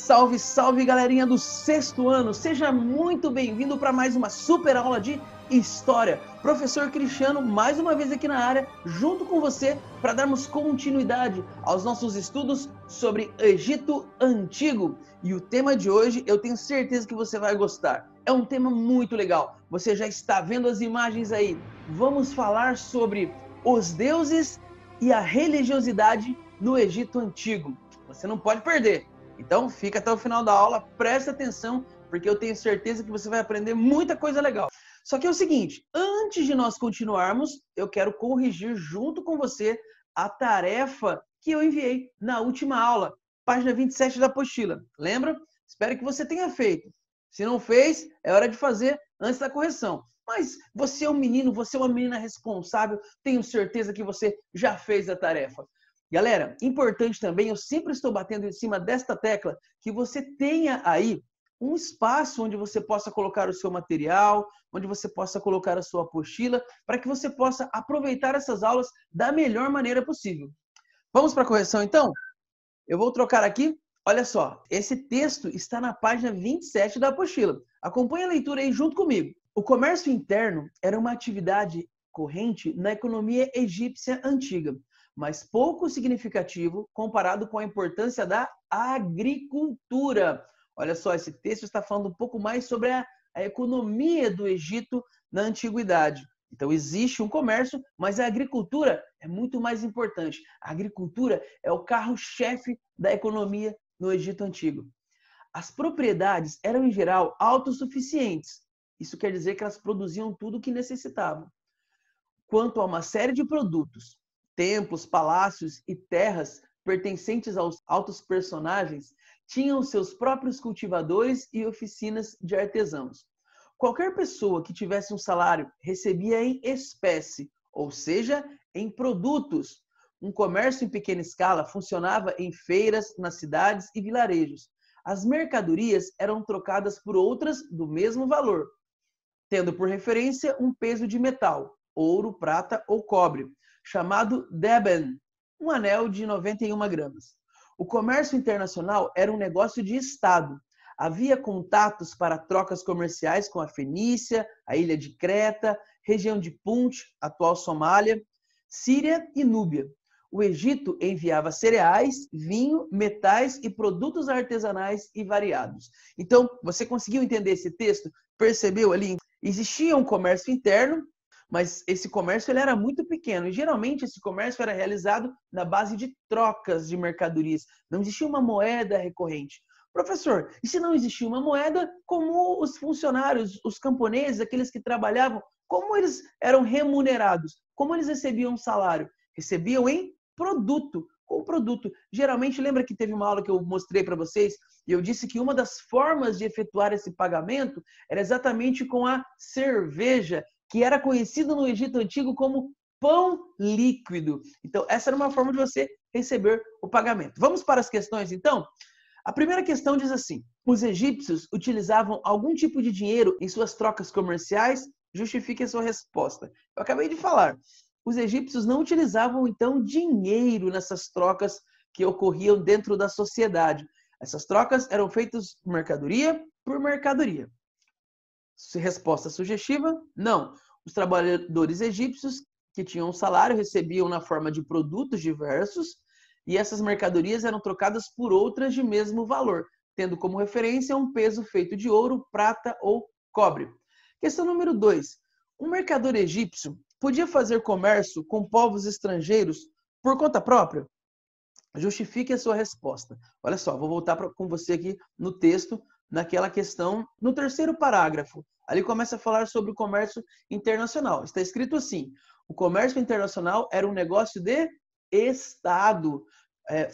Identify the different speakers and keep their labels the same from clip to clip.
Speaker 1: Salve, salve, galerinha do sexto ano! Seja muito bem-vindo para mais uma super aula de História. Professor Cristiano, mais uma vez aqui na área, junto com você, para darmos continuidade aos nossos estudos sobre Egito Antigo. E o tema de hoje, eu tenho certeza que você vai gostar. É um tema muito legal. Você já está vendo as imagens aí. Vamos falar sobre os deuses e a religiosidade no Egito Antigo. Você não pode perder. Então, fica até o final da aula, presta atenção, porque eu tenho certeza que você vai aprender muita coisa legal. Só que é o seguinte, antes de nós continuarmos, eu quero corrigir junto com você a tarefa que eu enviei na última aula, página 27 da apostila. Lembra? Espero que você tenha feito. Se não fez, é hora de fazer antes da correção. Mas você é um menino, você é uma menina responsável, tenho certeza que você já fez a tarefa. Galera, importante também, eu sempre estou batendo em cima desta tecla, que você tenha aí um espaço onde você possa colocar o seu material, onde você possa colocar a sua apostila, para que você possa aproveitar essas aulas da melhor maneira possível. Vamos para a correção então? Eu vou trocar aqui, olha só, esse texto está na página 27 da apostila. Acompanhe a leitura aí junto comigo. O comércio interno era uma atividade corrente na economia egípcia antiga, mas pouco significativo comparado com a importância da agricultura. Olha só, esse texto está falando um pouco mais sobre a economia do Egito na antiguidade. Então, existe um comércio, mas a agricultura é muito mais importante. A agricultura é o carro-chefe da economia no Egito Antigo. As propriedades eram, em geral, autossuficientes. Isso quer dizer que elas produziam tudo o que necessitavam. Quanto a uma série de produtos, templos, palácios e terras pertencentes aos altos personagens tinham seus próprios cultivadores e oficinas de artesãos. Qualquer pessoa que tivesse um salário recebia em espécie, ou seja, em produtos. Um comércio em pequena escala funcionava em feiras, nas cidades e vilarejos. As mercadorias eram trocadas por outras do mesmo valor, tendo por referência um peso de metal, ouro, prata ou cobre, chamado Deben, um anel de 91 gramas. O comércio internacional era um negócio de Estado. Havia contatos para trocas comerciais com a Fenícia, a ilha de Creta, região de Punt, atual Somália, Síria e Núbia. O Egito enviava cereais, vinho, metais e produtos artesanais e variados. Então, você conseguiu entender esse texto? Percebeu ali? Existia um comércio interno, mas esse comércio ele era muito pequeno e geralmente esse comércio era realizado na base de trocas de mercadorias. Não existia uma moeda recorrente. Professor, e se não existia uma moeda, como os funcionários, os camponeses, aqueles que trabalhavam, como eles eram remunerados? Como eles recebiam um salário? Recebiam em produto, com produto. Geralmente, lembra que teve uma aula que eu mostrei para vocês e eu disse que uma das formas de efetuar esse pagamento era exatamente com a cerveja, que era conhecido no Egito Antigo como pão líquido. Então, essa era uma forma de você receber o pagamento. Vamos para as questões, então? A primeira questão diz assim: os egípcios utilizavam algum tipo de dinheiro em suas trocas comerciais? Justifique a sua resposta. Eu acabei de falar. Os egípcios não utilizavam, então, dinheiro nessas trocas que ocorriam dentro da sociedade. Essas trocas eram feitas mercadoria por mercadoria. Resposta sugestiva: não. Os trabalhadores egípcios que tinham um salário recebiam na forma de produtos diversos e essas mercadorias eram trocadas por outras de mesmo valor, tendo como referência um peso feito de ouro, prata ou cobre. Questão número 2. Um mercador egípcio podia fazer comércio com povos estrangeiros por conta própria? Justifique a sua resposta. Olha só, vou voltar com você aqui no texto, naquela questão, no terceiro parágrafo. Ali começa a falar sobre o comércio internacional. Está escrito assim: o comércio internacional era um negócio de Estado.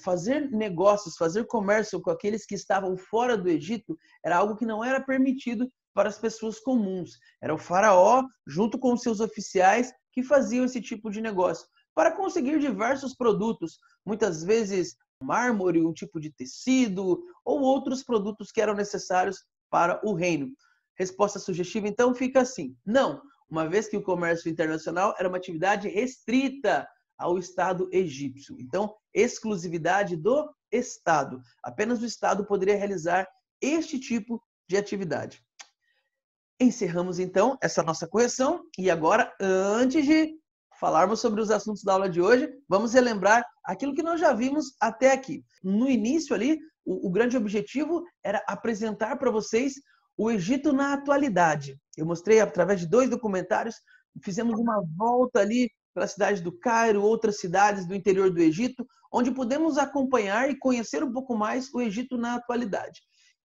Speaker 1: Fazer negócios, fazer comércio com aqueles que estavam fora do Egito era algo que não era permitido para as pessoas comuns. Era o faraó, junto com os seus oficiais, que faziam esse tipo de negócio para conseguir diversos produtos, muitas vezes mármore, um tipo de tecido ou outros produtos que eram necessários para o reino. Resposta sugestiva, então, fica assim: não, uma vez que o comércio internacional era uma atividade restrita ao Estado egípcio. Então, exclusividade do Estado. Apenas o Estado poderia realizar este tipo de atividade. Encerramos então essa nossa correção e agora, antes de falarmos sobre os assuntos da aula de hoje, vamos relembrar aquilo que nós já vimos até aqui. No início ali, o grande objetivo era apresentar para vocês o Egito na atualidade. Eu mostrei através de 2 documentários, fizemos uma volta ali pela cidade do Cairo, outras cidades do interior do Egito, onde pudemos acompanhar e conhecer um pouco mais o Egito na atualidade.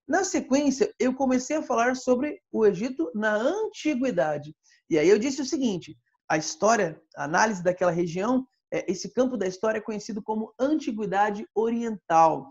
Speaker 1: Na sequência, eu comecei a falar sobre o Egito na antiguidade. E aí eu disse o seguinte, a história, a análise daquela região, esse campo da história é conhecido como Antiguidade Oriental.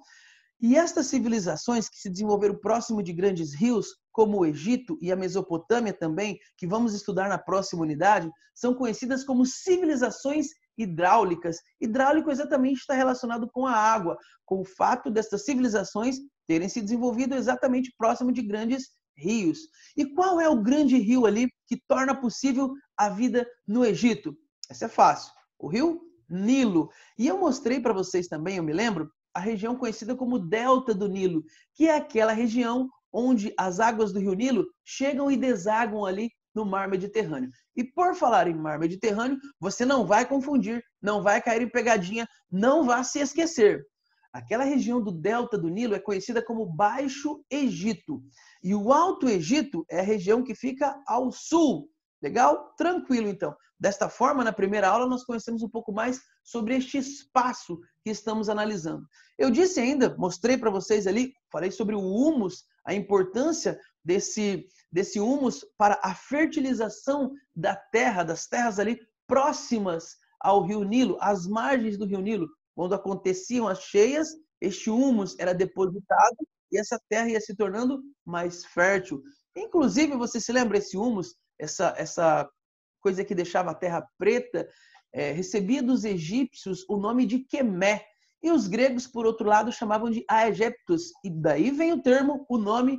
Speaker 1: E estas civilizações que se desenvolveram próximo de grandes rios, como o Egito e a Mesopotâmia também, que vamos estudar na próxima unidade, são conhecidas como civilizações hidráulicas. Hidráulico exatamente está relacionado com a água, com o fato destas civilizações terem se desenvolvido exatamente próximo de grandes rios. E qual é o grande rio ali que torna possível a vida no Egito? Essa é fácil. O rio Nilo. E eu mostrei para vocês também, eu me lembro, a região conhecida como Delta do Nilo, que é aquela região onde as águas do rio Nilo chegam e desaguam ali no mar Mediterrâneo. E por falar em mar Mediterrâneo, você não vai confundir, não vai cair em pegadinha, não vá se esquecer. Aquela região do Delta do Nilo é conhecida como Baixo Egito. E o Alto Egito é a região que fica ao sul. Legal? Tranquilo, então. Desta forma, na primeira aula, nós conhecemos um pouco mais sobre este espaço que estamos analisando. Eu disse ainda, mostrei para vocês ali, falei sobre o humus, a importância desse humus para a fertilização da terra, das terras ali próximas ao rio Nilo, às margens do rio Nilo. Quando aconteciam as cheias, este humus era depositado e essa terra ia se tornando mais fértil. Inclusive, você se lembra, esse humus, essa coisa que deixava a terra preta, recebia dos egípcios o nome de quemé. E os gregos, por outro lado, chamavam de Aegyptus. E daí vem o termo, o nome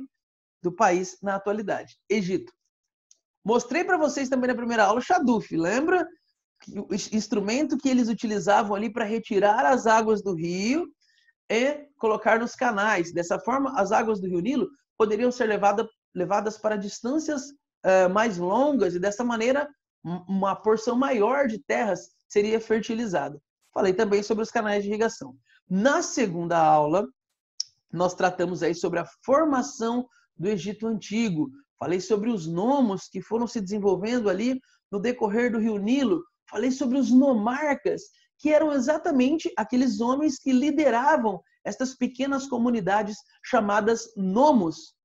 Speaker 1: do país na atualidade, Egito. Mostrei para vocês também na primeira aula o Shaduf, lembra? O instrumento que eles utilizavam ali para retirar as águas do rio e colocar nos canais. Dessa forma, as águas do rio Nilo poderiam ser levadas para distâncias mais longas e dessa maneira uma porção maior de terras seria fertilizada. Falei também sobre os canais de irrigação. Na segunda aula, nós tratamos aí sobre a formação do Egito Antigo. Falei sobre os nomos que foram se desenvolvendo ali no decorrer do rio Nilo. Falei sobre os nomarcas, que eram exatamente aqueles homens que lideravam estas pequenas comunidades chamadas nomos.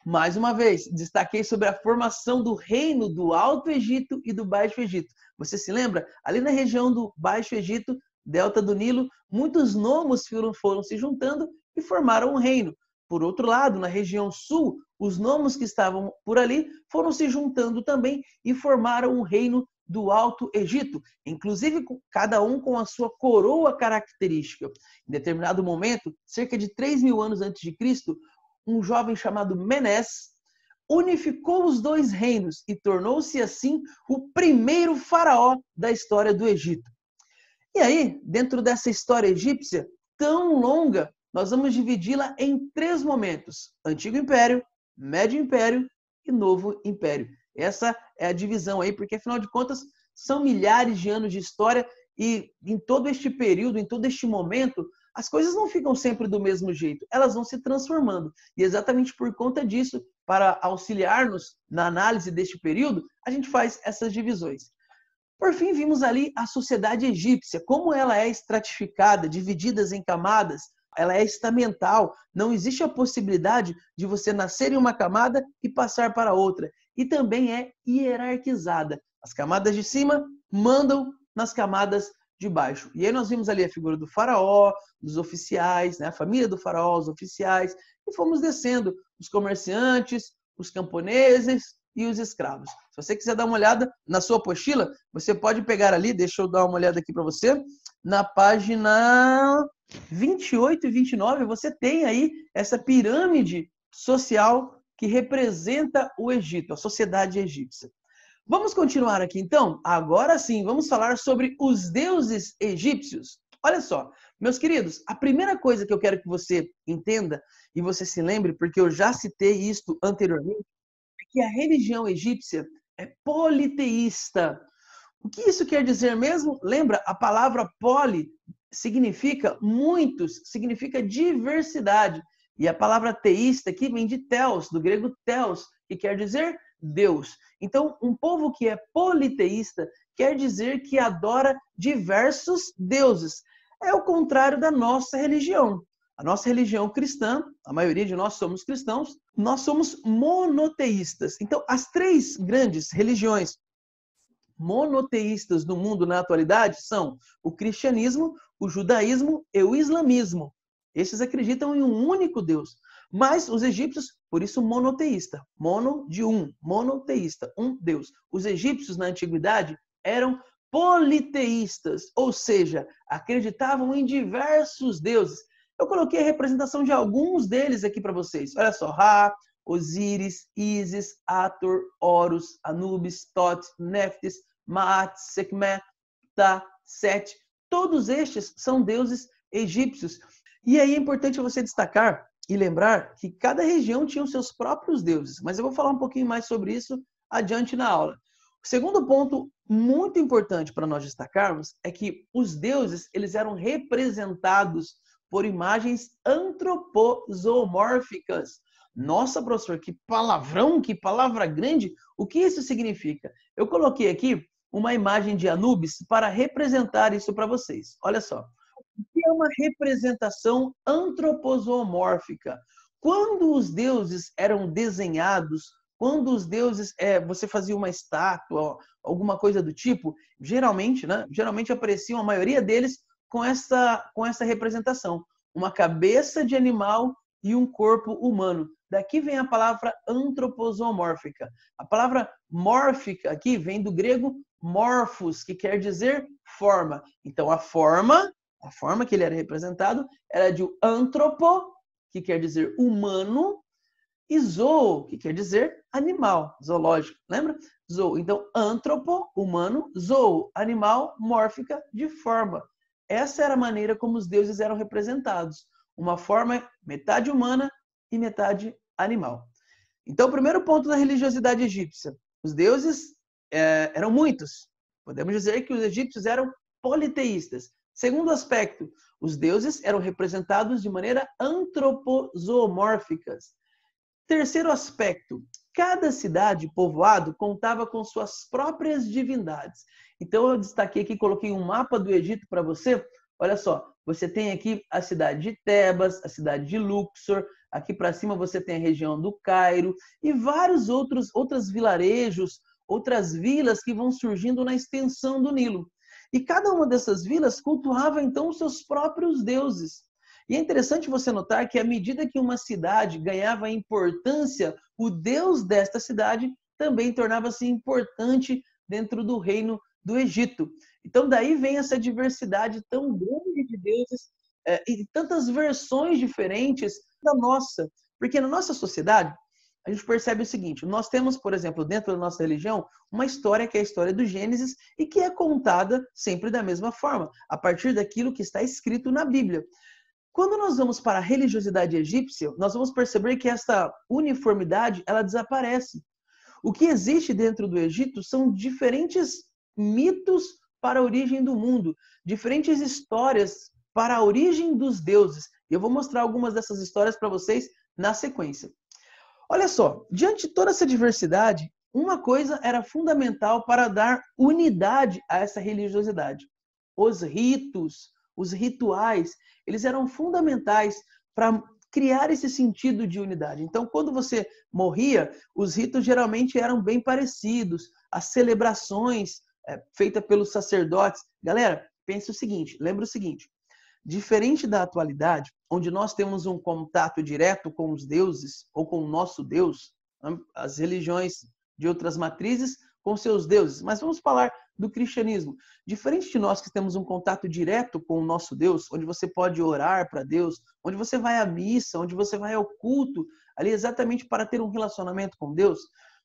Speaker 1: Mais uma vez, destaquei sobre a formação do reino do Alto Egito e do Baixo Egito. Você se lembra? Ali na região do Baixo Egito, Delta do Nilo, muitos nomos foram se juntando e formaram um reino. Por outro lado, na região sul, os nomos que estavam por ali foram se juntando também e formaram um reino do Alto Egito, inclusive cada um com a sua coroa característica. Em determinado momento, cerca de 3.000 anos antes de Cristo, um jovem chamado Menes unificou os dois reinos e tornou-se assim o primeiro faraó da história do Egito. E aí, dentro dessa história egípcia tão longa, nós vamos dividi-la em 3 momentos: Antigo Império, Médio Império e Novo Império. Essa é a divisão aí, porque afinal de contas são milhares de anos de história e em todo este período, em todo este momento, as coisas não ficam sempre do mesmo jeito, elas vão se transformando. E exatamente por conta disso, para auxiliar-nos na análise deste período, a gente faz essas divisões. Por fim, vimos ali a sociedade egípcia, como ela é estratificada, dividida em camadas, ela é estamental, não existe a possibilidade de você nascer em uma camada e passar para outra. E também é hierarquizada. As camadas de cima mandam nas camadas de baixo. E aí nós vimos ali a figura do faraó, dos oficiais, né? A família do faraó, os oficiais, e fomos descendo os comerciantes, os camponeses e os escravos. Se você quiser dar uma olhada na sua apostila, você pode pegar ali, deixa eu dar uma olhada aqui para você, na página 28 e 29, você tem aí essa pirâmide social que representa o Egito, a sociedade egípcia. Vamos continuar aqui então? Agora sim, vamos falar sobre os deuses egípcios. Olha só, Meus queridos, a primeira coisa que eu quero que você entenda e você se lembre, porque eu já citei isto anteriormente, é que a religião egípcia é politeísta. O que isso quer dizer mesmo? Lembra, a palavra poli significa muitos, significa diversidade. E a palavra teísta aqui vem de theos, do grego theos, que quer dizer Deus. Então, um povo que é politeísta quer dizer que adora diversos deuses. É o contrário da nossa religião. A nossa religião cristã, a maioria de nós somos cristãos, nós somos monoteístas. Então, as três grandes religiões monoteístas no mundo na atualidade são o cristianismo, o judaísmo e o islamismo. Esses acreditam em um único Deus. Mas os egípcios, por isso monoteísta, mono de um, monoteísta, um Deus. Os egípcios na antiguidade eram politeístas, ou seja, acreditavam em diversos deuses. Eu coloquei a representação de alguns deles aqui para vocês. Olha só, Ra, Osíris, Ísis, Hathor, Horus, Anubis, Tot, Néftis, Maat, Sekhmet, Ptah, Set. Todos estes são deuses egípcios. E aí é importante você destacar e lembrar que cada região tinha os seus próprios deuses. Mas eu vou falar um pouquinho mais sobre isso adiante na aula. O segundo ponto muito importante para nós destacarmos é que os deuses eles eram representados por imagens antroposomórficas. Nossa, professor, que palavrão, que palavra grande. O que isso significa? Eu coloquei aqui uma imagem de Anubis para representar isso para vocês. Olha só. O que é uma representação antroposomórfica? Quando os deuses eram desenhados, quando os deuses, você fazia uma estátua, alguma coisa do tipo, geralmente apareciam a maioria deles com essa representação. Uma cabeça de animal e um corpo humano. Daqui vem a palavra antroposomórfica. A palavra mórfica aqui vem do grego morphos, que quer dizer forma. Então, a forma que ele era representado era de antropo, que quer dizer humano, e zoo, que quer dizer animal, zoológico. Lembra? Zoo. Então, antropo, humano, zoo, animal, mórfica, de forma. Essa era a maneira como os deuses eram representados. Uma forma metade humana e metade animal. Então, o primeiro ponto da religiosidade egípcia. Os deuses eram muitos. Podemos dizer que os egípcios eram politeístas. Segundo aspecto, os deuses eram representados de maneira antroposomórficas. Terceiro aspecto, cada cidade, povoado, contava com suas próprias divindades. Então, eu destaquei aqui, coloquei um mapa do Egito para você. Olha só, você tem aqui a cidade de Tebas, a cidade de Luxor, aqui para cima você tem a região do Cairo e vários outros vilarejos, outras vilas que vão surgindo na extensão do Nilo. E cada uma dessas vilas cultuava, então, os seus próprios deuses. E é interessante você notar que, à medida que uma cidade ganhava importância, o deus desta cidade também tornava-se importante dentro do reino do Egito. Então, daí vem essa diversidade tão grande de deuses e tantas versões diferentes da nossa. Porque na nossa sociedade, a gente percebe o seguinte, nós temos, por exemplo, dentro da nossa religião, uma história que é a história do Gênesis e que é contada sempre da mesma forma, a partir daquilo que está escrito na Bíblia. Quando nós vamos para a religiosidade egípcia, nós vamos perceber que essa uniformidade ela desaparece. O que existe dentro do Egito são diferentes mitos para a origem do mundo, diferentes histórias para a origem dos deuses. E eu vou mostrar algumas dessas histórias para vocês na sequência. Olha só, diante de toda essa diversidade, uma coisa era fundamental para dar unidade a essa religiosidade. Os ritos, os rituais, eles eram fundamentais para criar esse sentido de unidade. Então, quando você morria, os ritos geralmente eram bem parecidos. As celebrações feitas pelos sacerdotes. Galera, pense o seguinte, lembra o seguinte, diferente da atualidade, onde nós temos um contato direto com os deuses, ou com o nosso Deus, as religiões de outras matrizes com seus deuses, mas vamos falar do cristianismo. Diferente de nós que temos um contato direto com o nosso Deus, onde você pode orar para Deus, onde você vai à missa, onde você vai ao culto, ali exatamente para ter um relacionamento com Deus,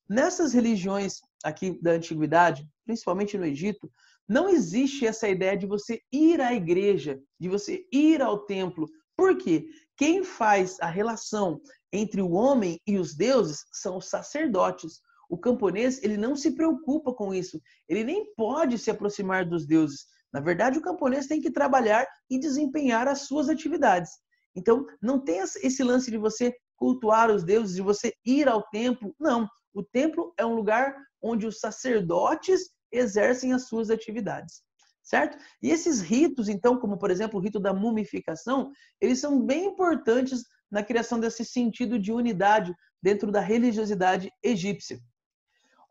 Speaker 1: nessas religiões aqui da antiguidade, principalmente no Egito, Não existe essa ideia de você ir à igreja, de você ir ao templo. Por quê? Quem faz a relação entre o homem e os deuses são os sacerdotes. O camponês, ele não se preocupa com isso. Ele nem pode se aproximar dos deuses. Na verdade, o camponês tem que trabalhar e desempenhar as suas atividades. Então, não tem esse lance de você cultuar os deuses, de você ir ao templo. Não. O templo é um lugar onde os sacerdotes exercem as suas atividades, certo? E esses ritos, então, como por exemplo o rito da mumificação, eles são bem importantes na criação desse sentido de unidade dentro da religiosidade egípcia.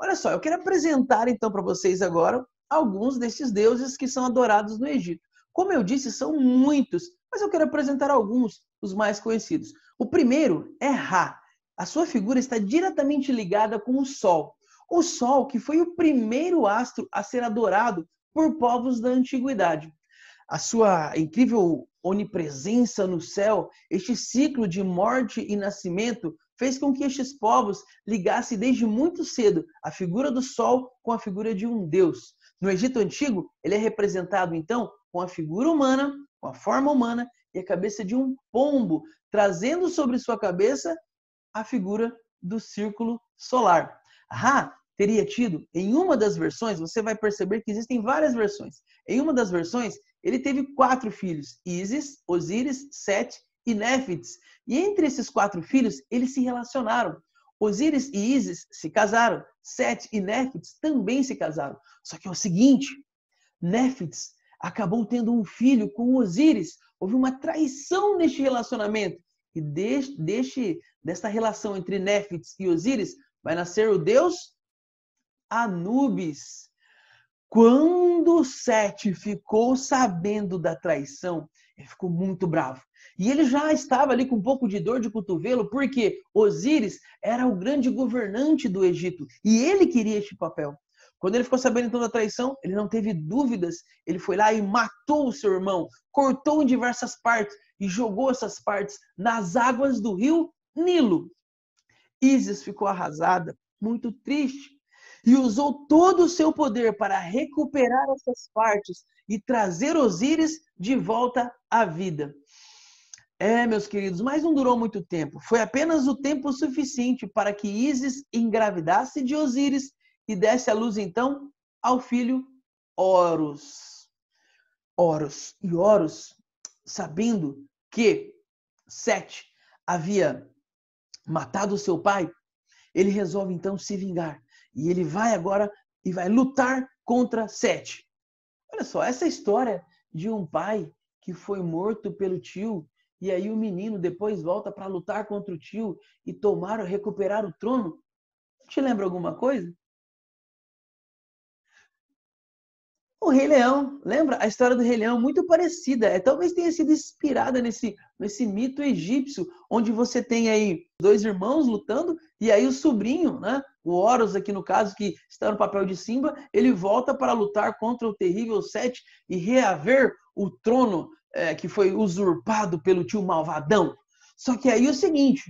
Speaker 1: Olha só, eu quero apresentar então para vocês agora alguns desses deuses que são adorados no Egito. Como eu disse, são muitos, mas eu quero apresentar alguns, os mais conhecidos. O primeiro é Ra. A sua figura está diretamente ligada com o Sol. O Sol, que foi o primeiro astro a ser adorado por povos da antiguidade. A sua incrível onipresença no céu, este ciclo de morte e nascimento, fez com que estes povos ligassem desde muito cedo a figura do Sol com a figura de um Deus. No Egito Antigo, ele é representado, então, com a figura humana, com a forma humana e a cabeça de um pombo, trazendo sobre sua cabeça a figura do círculo solar. Ra teria tido, em uma das versões, você vai perceber que existem várias versões. Em uma das versões, ele teve 4 filhos, Ísis, Osíris, Sete e Néfites. E entre esses 4 filhos, eles se relacionaram. Osíris e Ísis se casaram, Sete e Néfites também se casaram. Só que é o seguinte, Néfites acabou tendo um filho com Osíris. Houve uma traição neste relacionamento. E desta relação entre Néfites e Osíris vai nascer o deus Anubis. Quando Sete ficou sabendo da traição, ele ficou muito bravo. E ele já estava ali com um pouco de dor de cotovelo, porque Osíris era o grande governante do Egito e ele queria este papel. Quando ele ficou sabendo então da traição, ele não teve dúvidas. Ele foi lá e matou o seu irmão, cortou em diversas partes e jogou essas partes nas águas do rio Nilo. Ísis ficou arrasada, muito triste, e usou todo o seu poder para recuperar essas partes e trazer Osíris de volta à vida. Meus queridos, mas não durou muito tempo. Foi apenas o tempo suficiente para que Ísis engravidasse de Osíris e desse à luz, então, ao filho Horus. E Horus, sabendo que Sete havia matado seu pai, ele resolve, então, se vingar. E ele vai agora e vai lutar contra Sete. Olha só, essa história de um pai que foi morto pelo tio, e aí o menino depois volta para lutar contra o tio e recuperar o trono. Te lembra alguma coisa? O Rei Leão, lembra? A história do Rei Leão é muito parecida. Talvez tenha sido inspirada nesse mito egípcio, onde você tem aí 2 irmãos lutando, e aí o sobrinho, né? O Horus aqui no caso, que está no papel de Simba, ele volta para lutar contra o terrível Sete e reaver o trono que foi usurpado pelo tio malvadão. Só que aí é o seguinte,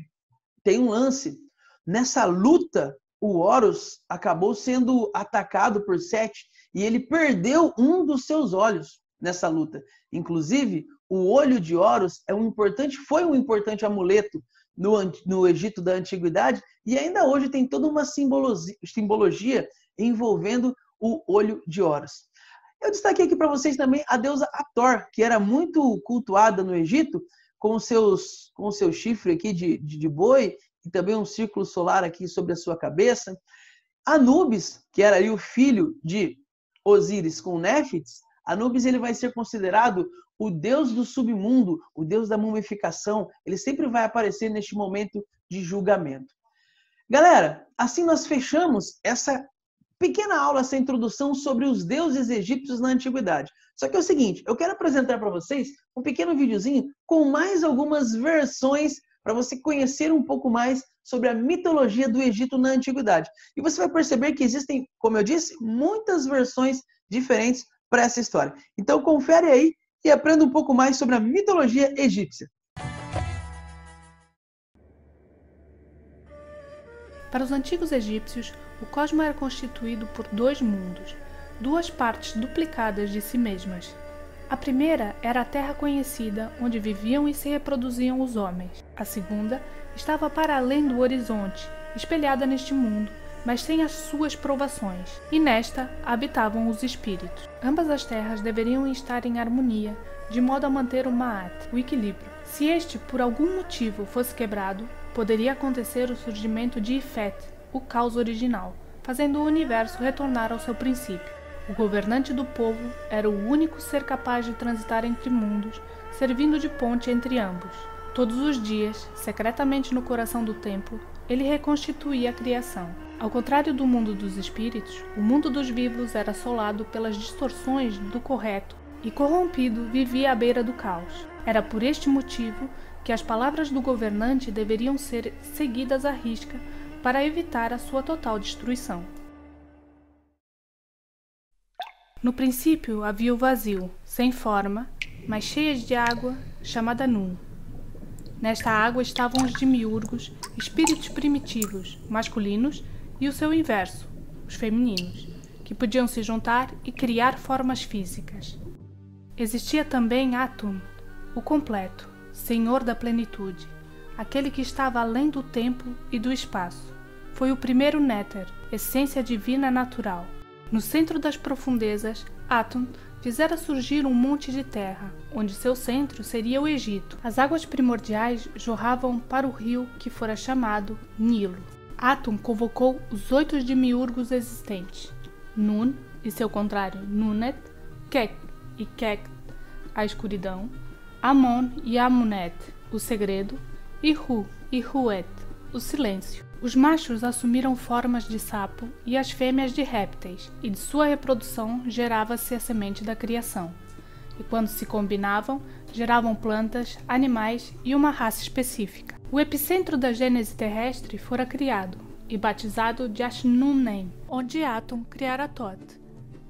Speaker 1: tem um lance. Nessa luta, o Horus acabou sendo atacado por Sete e ele perdeu um dos seus olhos nessa luta. Inclusive, o olho de Horus foi um importante amuleto no Egito da Antiguidade e ainda hoje tem toda uma simbologia envolvendo o olho de Horus. Eu destaquei aqui para vocês também a deusa Hathor, que era muito cultuada no Egito, com o seu chifre aqui de boi e também um círculo solar aqui sobre a sua cabeça. Anubis, que era ali o filho de Osíris com Néfites, Anubis ele vai ser considerado o deus do submundo, o deus da mumificação. Ele sempre vai aparecer neste momento de julgamento. Galera, assim nós fechamos essa pequena aula, essa introdução sobre os deuses egípcios na antiguidade. Só que é o seguinte, eu quero apresentar para vocês um pequeno videozinho com mais algumas versões para você conhecer um pouco mais sobre a mitologia do Egito na antiguidade. E você vai perceber que existem, como eu disse, muitas versões diferentes para essa história. Então confere aí e aprenda um pouco mais sobre a mitologia egípcia.
Speaker 2: Para os antigos egípcios, o cosmos era constituído por 2 mundos, duas partes duplicadas de si mesmas. A primeira era a terra conhecida, onde viviam e se reproduziam os homens. A segunda estava para além do horizonte, espelhada neste mundo, mas sem as suas provações, e nesta habitavam os espíritos. Ambas as terras deveriam estar em harmonia, de modo a manter o Ma'at, o equilíbrio. Se este, por algum motivo, fosse quebrado, poderia acontecer o surgimento de Ifet, o caos original, fazendo o universo retornar ao seu princípio. O governante do povo era o único ser capaz de transitar entre mundos, servindo de ponte entre ambos. Todos os dias, secretamente no coração do templo, ele reconstituía a criação. Ao contrário do mundo dos espíritos, o mundo dos vivos era assolado pelas distorções do correto e corrompido vivia à beira do caos. Era por este motivo que as palavras do governante deveriam ser seguidas à risca para evitar a sua total destruição. No princípio havia o vazio, sem forma, mas cheia de água, chamada Nun. Nesta água estavam os demiurgos, espíritos primitivos, masculinos, e o seu inverso, os femininos, que podiam se juntar e criar formas físicas. Existia também Atum, o completo, senhor da plenitude, aquele que estava além do tempo e do espaço. Foi o primeiro néter, essência divina natural. No centro das profundezas, Atum fizera surgir um monte de terra, onde seu centro seria o Egito. As águas primordiais jorravam para o rio que fora chamado Nilo. Atum convocou os 8 demiurgos existentes, Nun e seu contrário Nunet, Kek e Kekt, a escuridão, Amon e Amunet, o segredo, e Hu e Huet, o silêncio. Os machos assumiram formas de sapo e as fêmeas de répteis, e de sua reprodução gerava-se a semente da criação. E quando se combinavam, geravam plantas, animais e uma raça específica. O epicentro da gênese terrestre fora criado e batizado de Ashnunem, onde Atum criara Tot,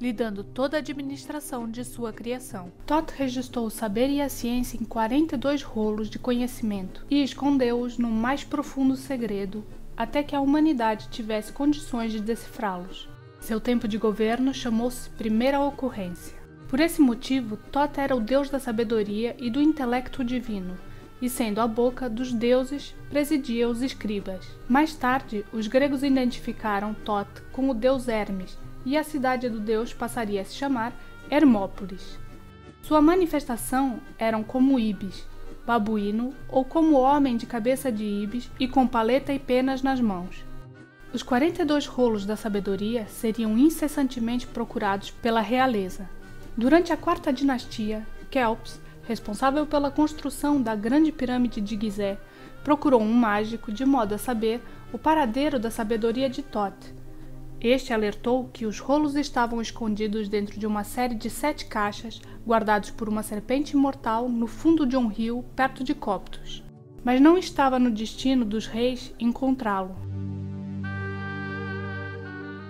Speaker 2: lhe dando toda a administração de sua criação. Tot registrou o saber e a ciência em 42 rolos de conhecimento e escondeu-os no mais profundo segredo até que a humanidade tivesse condições de decifrá-los. Seu tempo de governo chamou-se Primeira Ocorrência. Por esse motivo, Tot era o deus da sabedoria e do intelecto divino, e sendo a boca dos deuses, presidia os escribas. Mais tarde, os gregos identificaram Tot com o deus Hermes, e a cidade do deus passaria a se chamar Hermópolis. Sua manifestação eram como ibis, babuíno ou como homem de cabeça de ibis e com paleta e penas nas mãos. Os 42 rolos da sabedoria seriam incessantemente procurados pela realeza. Durante a quarta dinastia, Kelps, responsável pela construção da grande pirâmide de Gizé, procurou um mágico de modo a saber o paradeiro da sabedoria de Tot. Este alertou que os rolos estavam escondidos dentro de uma série de 7 caixas, guardados por uma serpente imortal no fundo de um rio perto de Coptos. Mas não estava no destino dos reis encontrá-lo.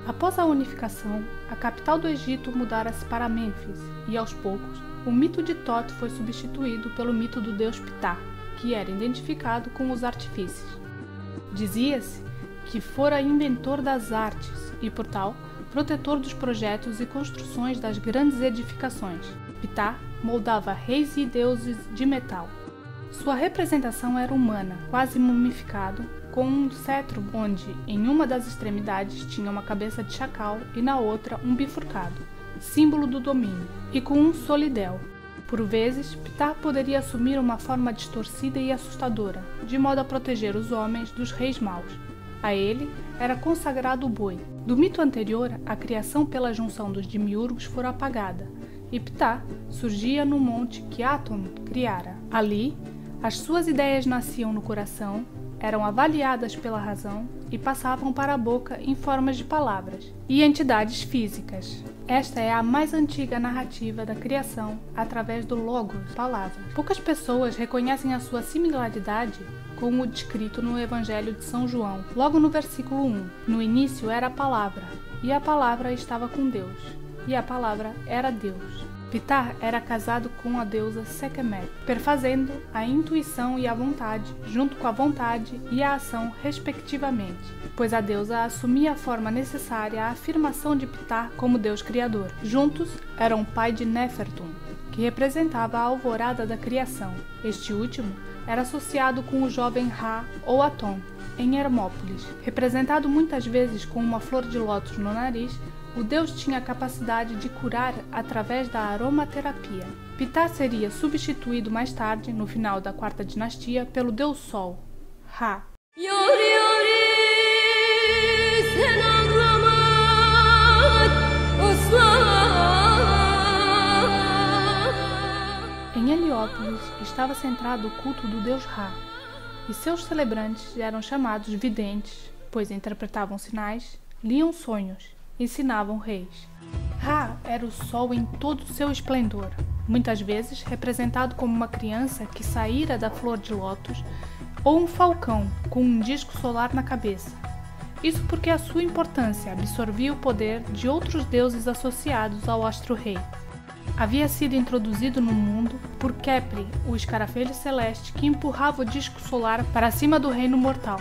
Speaker 2: Após a unificação, a capital do Egito mudara-se para Mênfis, e aos poucos, o mito de Tot foi substituído pelo mito do deus Ptah, que era identificado com os artifícios. Dizia-se que fora inventor das artes e, por tal, protetor dos projetos e construções das grandes edificações. Ptah moldava reis e deuses de metal. Sua representação era humana, quase mumificado, com um cetro onde, em uma das extremidades, tinha uma cabeça de chacal e na outra um bifurcado, símbolo do domínio, e com um solidel. Por vezes, Ptah poderia assumir uma forma distorcida e assustadora, de modo a proteger os homens dos reis maus. A ele era consagrado o boi. Do mito anterior, a criação pela junção dos demiurgos fora apagada, e Ptah surgia no monte que Atum criara. Ali, as suas ideias nasciam no coração, eram avaliadas pela razão e passavam para a boca em formas de palavras e entidades físicas. Esta é a mais antiga narrativa da criação através do Logos, palavra. Poucas pessoas reconhecem a sua similaridade com o descrito no Evangelho de São João, logo no versículo 1. No início era a palavra, e a palavra estava com Deus, e a palavra era Deus. Ptah era casado com a deusa Sekhmet, perfazendo a intuição e a vontade, junto com a vontade e a ação, respectivamente, pois a deusa assumia a forma necessária à afirmação de Ptah como Deus criador. Juntos, eram o pai de Nefertum, que representava a alvorada da criação. Este último era associado com o jovem Ra ou Atom, em Hermópolis. Representado muitas vezes com uma flor de lótus no nariz, o deus tinha a capacidade de curar através da aromaterapia. Ptah seria substituído mais tarde, no final da quarta dinastia, pelo deus Sol, Ra. Em Heliópolis estava centrado o culto do deus Ra, e seus celebrantes eram chamados videntes, pois interpretavam sinais, liam sonhos, ensinavam reis. Ra era o sol em todo o seu esplendor, muitas vezes representado como uma criança que saíra da flor de lótus ou um falcão com um disco solar na cabeça. Isso porque a sua importância absorvia o poder de outros deuses associados ao astro-rei. Havia sido introduzido no mundo por Kepri, o escarafelho celeste que empurrava o disco solar para cima do reino mortal.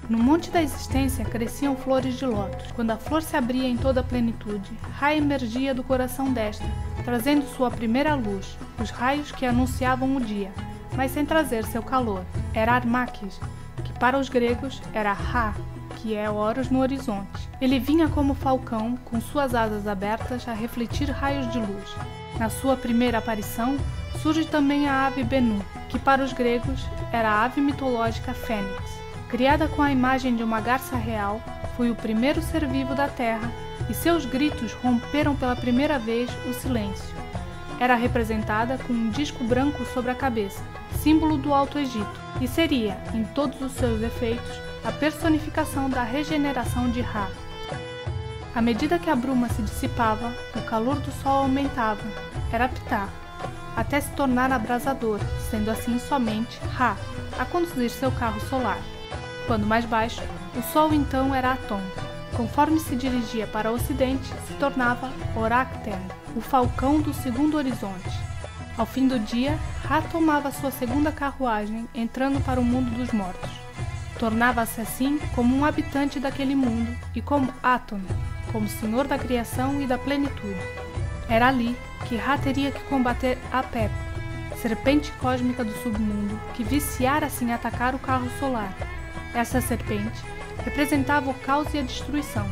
Speaker 2: No monte da existência cresciam flores de lótus. Quando a flor se abria em toda a plenitude, Ra emergia do coração desta, trazendo sua primeira luz, os raios que anunciavam o dia, mas sem trazer seu calor. Era Armaques, que para os gregos era Ra, que é Horus no horizonte. Ele vinha como falcão, com suas asas abertas a refletir raios de luz. Na sua primeira aparição, surge também a ave Bennu, que para os gregos era a ave mitológica Fênix. Criada com a imagem de uma garça real, foi o primeiro ser vivo da Terra e seus gritos romperam pela primeira vez o silêncio. Era representada com um disco branco sobre a cabeça, símbolo do Alto Egito, e seria, em todos os seus efeitos, a personificação da regeneração de Ra. À medida que a bruma se dissipava, o calor do sol aumentava, era Ptah, até se tornar abrasador, sendo assim somente Ra a conduzir seu carro solar. Quando mais baixo, o sol então era Atom. Conforme se dirigia para o ocidente, se tornava Oracten, o falcão do segundo horizonte. Ao fim do dia, Ra tomava sua segunda carruagem, entrando para o mundo dos mortos. Tornava-se assim como um habitante daquele mundo e como Atom, como senhor da criação e da plenitude. Era ali que Ra teria que combater Apep, serpente cósmica do submundo, que viciara assim atacar o carro solar. Essa serpente representava o caos e a destruição.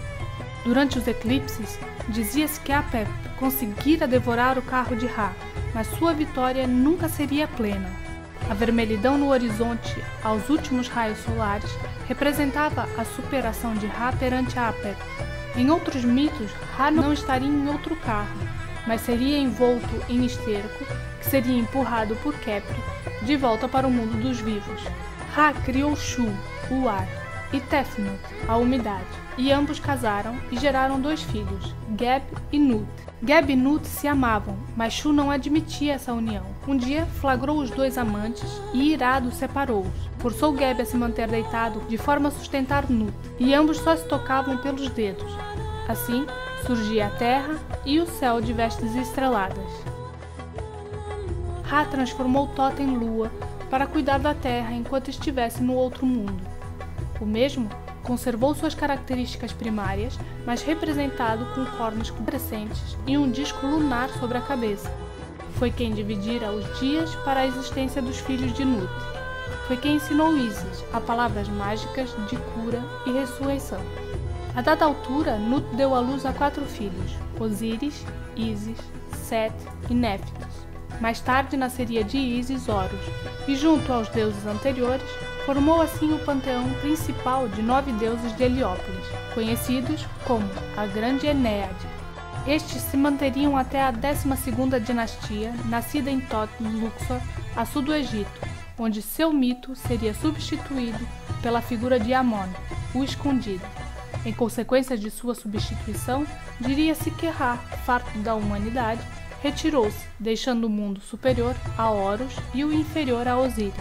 Speaker 2: Durante os eclipses, dizia-se que Apep conseguira devorar o carro de Ra, mas sua vitória nunca seria plena. A vermelhidão no horizonte, aos últimos raios solares, representava a superação de Ra perante Apep. Em outros mitos, Ra não estaria em outro carro, mas seria envolto em esterco, que seria empurrado por Kepri de volta para o mundo dos vivos. Ra criou Shu, o ar, e Tefnut, a umidade, e ambos casaram e geraram 2 filhos, Geb e Nut. Geb e Nut se amavam, mas Shu não admitia essa união. Um dia flagrou os 2 amantes e, irado, separou-os. Forçou Geb a se manter deitado de forma a sustentar Nut, e ambos só se tocavam pelos dedos. Assim, surgia a terra e o céu de vestes estreladas. Ra transformou Tot em lua para cuidar da terra enquanto estivesse no outro mundo. O mesmo conservou suas características primárias, mas representado com cornos crescentes e um disco lunar sobre a cabeça. Foi quem dividira os dias para a existência dos filhos de Nut. Foi quem ensinou Isis a palavras mágicas de cura e ressurreição. A dada altura, Nut deu à luz a 4 filhos, Osíris, Ísis, Set e Néfitos. Mais tarde nasceria de Ísis Horus, e junto aos deuses anteriores, formou assim o panteão principal de 9 deuses de Heliópolis, conhecidos como a Grande Enéade. Estes se manteriam até a 12ª dinastia, nascida em Tot Luxor, a sul do Egito, onde seu mito seria substituído pela figura de Amon, o escondido. Em consequência de sua substituição, diria-se que Ra, farto da humanidade, retirou-se, deixando o mundo superior a Horus e o inferior a Osíris.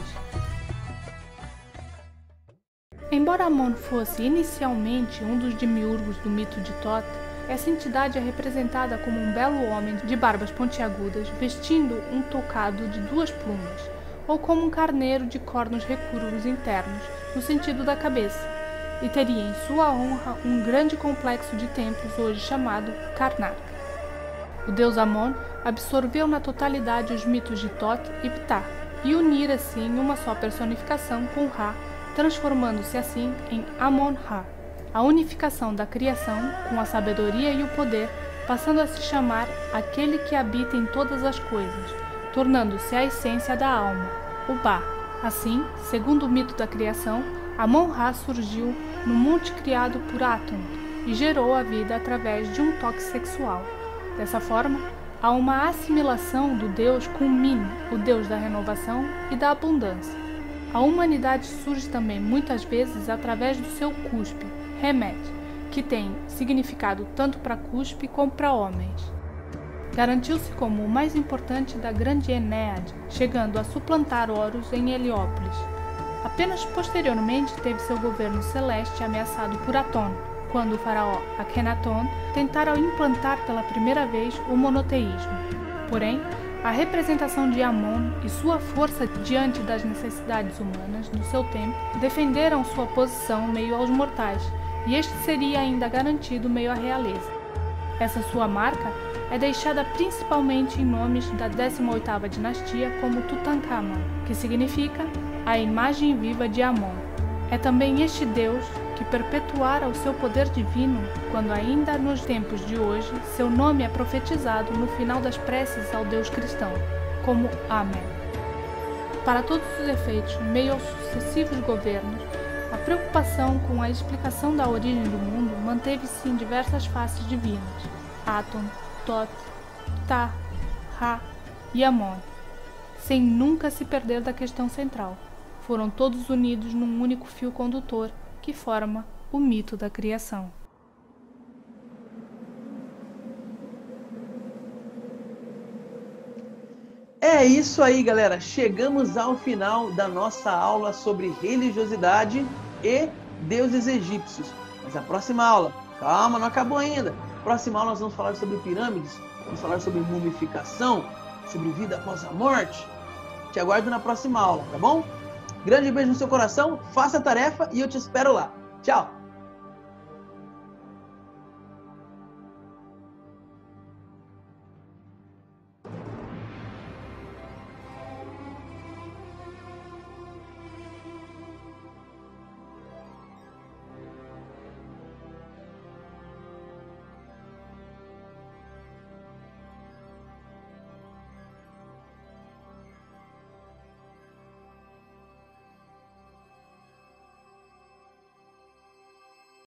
Speaker 2: Embora Amon fosse inicialmente um dos demiurgos do mito de Tot, Essa entidade é representada como um belo homem de barbas pontiagudas, vestindo um tocado de 2 plumas, ou como um carneiro de cornos recurvos internos, no sentido da cabeça, e teria em sua honra um grande complexo de templos hoje chamado Karnak. O deus Amon absorveu na totalidade os mitos de Thoth e Ptah, e unir assim uma só personificação com Ra, transformando-se assim em Amon-Ra, a unificação da criação com a sabedoria e o poder, passando a se chamar aquele que habita em todas as coisas, tornando-se a essência da alma, o Ba. Assim, segundo o mito da criação, Amon-Ra surgiu no monte criado por Atum e gerou a vida através de um toque sexual. Dessa forma, há uma assimilação do Deus com Min, o Deus da renovação e da abundância. A humanidade surge também muitas vezes através do seu cuspe, Hemet, que tem significado tanto para cuspe como para homens. Garantiu-se como o mais importante da grande Enéade, chegando a suplantar Horus em Heliópolis. Apenas posteriormente teve seu governo celeste ameaçado por Aton, quando o faraó Akhenaton tentara implantar pela primeira vez o monoteísmo. Porém, a representação de Amon e sua força diante das necessidades humanas do seu tempo defenderam sua posição meio aos mortais, e este seria ainda garantido meio à realeza. Essa sua marca é deixada principalmente em nomes da 18ª dinastia como Tutankhamon, que significa a imagem viva de Amon. É também este deus que perpetuara o seu poder divino quando ainda nos tempos de hoje seu nome é profetizado no final das preces ao Deus cristão, como Amém. Para todos os efeitos, meio aos sucessivos governos, a preocupação com a explicação da origem do mundo manteve-se em diversas faces divinas, Atum, Thoth, Ptah, Ra e Amon, sem nunca se perder da questão central. Foram todos unidos num único fio condutor que forma o mito da criação.
Speaker 1: É isso aí, galera. Chegamos ao final da nossa aula sobre religiosidade e deuses egípcios. Mas a próxima aula, calma, não acabou ainda. Próxima aula nós vamos falar sobre pirâmides, vamos falar sobre mumificação, sobre vida após a morte. Te aguardo na próxima aula, tá bom? Grande beijo no seu coração, faça a tarefa e eu te espero lá. Tchau!